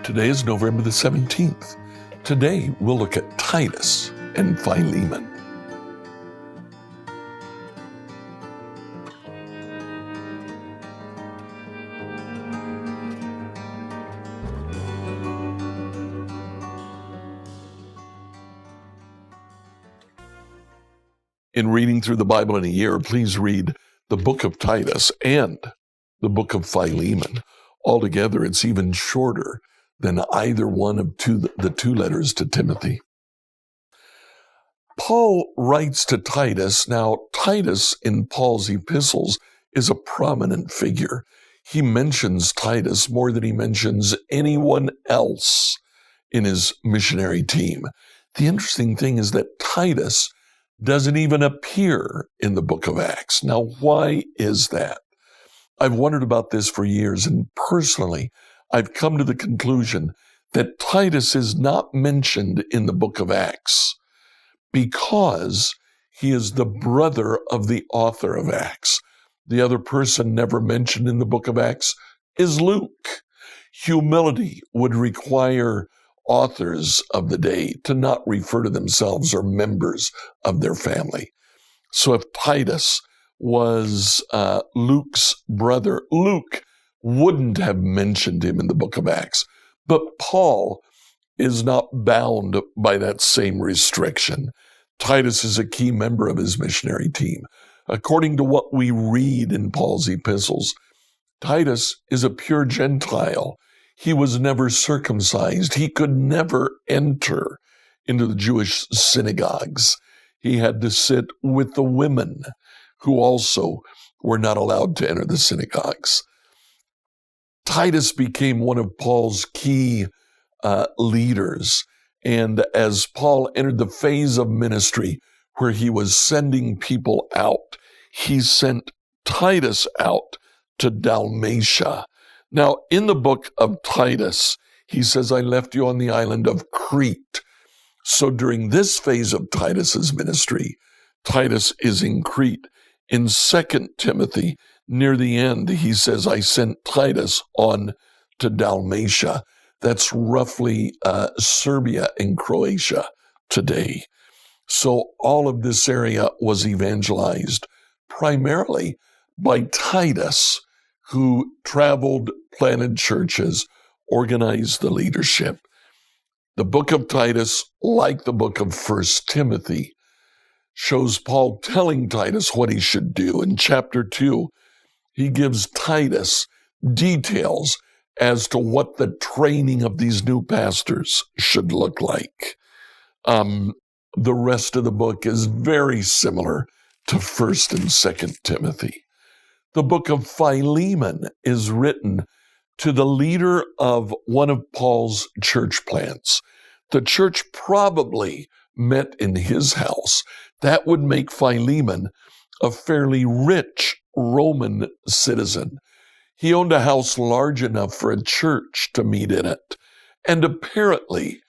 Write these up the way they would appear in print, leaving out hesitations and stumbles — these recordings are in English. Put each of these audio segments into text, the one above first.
Today is November the 17th. Today we'll look at Titus and Philemon. In reading through the Bible in a year, please read the book of Titus and the book of Philemon. Altogether, it's even shorter than either one of the two letters to Timothy. Paul writes to Titus. Now, Titus in Paul's epistles is a prominent figure. He mentions Titus more than he mentions anyone else in his missionary team. The interesting thing is that Titus doesn't even appear in the book of Acts. Now, why is that? I've wondered about this for years, and personally, I've come to the conclusion that Titus is not mentioned in the book of Acts because he is the brother of the author of Acts. The other person never mentioned in the book of Acts is Luke. Humility would require authors of the day to not refer to themselves or members of their family. So if Titus was Luke's brother, Luke wouldn't have mentioned him in the book of Acts. But Paul is not bound by that same restriction. Titus is a key member of his missionary team. According to what we read in Paul's epistles, Titus is a pure Gentile. He was never circumcised. He could never enter into the Jewish synagogues. He had to sit with the women who also were not allowed to enter the synagogues. Titus became one of Paul's key leaders. And as Paul entered the phase of ministry where he was sending people out, he sent Titus out to Dalmatia. Now, in the book of Titus, he says, I left you on the island of Crete. So during this phase of Titus's ministry, Titus is in Crete. In 2 Timothy, near the end, he says, I sent Titus on to Dalmatia. That's roughly Serbia and Croatia today. So all of this area was evangelized primarily by Titus, who traveled, planted churches, organized the leadership. The book of Titus, like the book of 1 Timothy, shows Paul telling Titus what he should do. In chapter 2, he gives Titus details as to what the training of these new pastors should look like. The rest of the book is very similar to 1 and 2 Timothy. The book of Philemon is written to the leader of one of Paul's church plants. The church probably met in his house. That would make Philemon a fairly rich Roman citizen. He owned a house large enough for a church to meet in it. And apparently,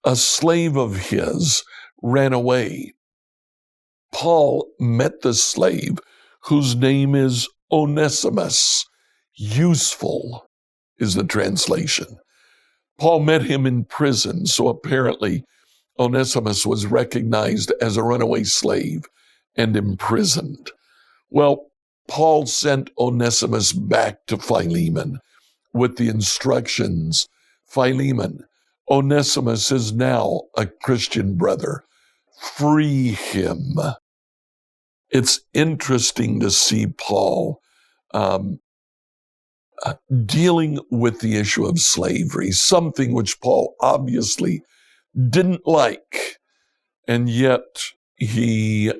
a slave of his ran away. Paul met the slave, whose name is Onesimus. Useful is the translation. Paul met him in prison, so apparently Onesimus was recognized as a runaway slave and imprisoned. Well, Paul sent Onesimus back to Philemon with the instructions, Philemon, Onesimus is now a Christian brother. Free him. It's interesting to see Paul dealing with the issue of slavery, something which Paul obviously didn't like, and yet he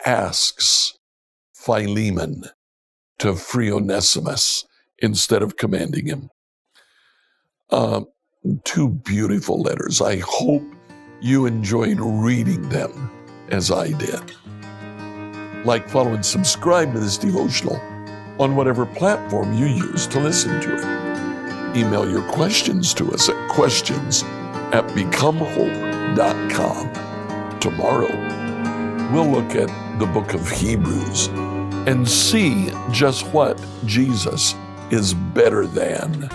asks Philemon to free Onesimus instead of commanding him. Two beautiful letters. I hope you enjoyed reading them as I did. Like, follow, and subscribe to this devotional on whatever platform you use to listen to it. Email your questions to us at questions@becomehope.com. Tomorrow, we'll look at the book of Hebrews and see just what Jesus is better than.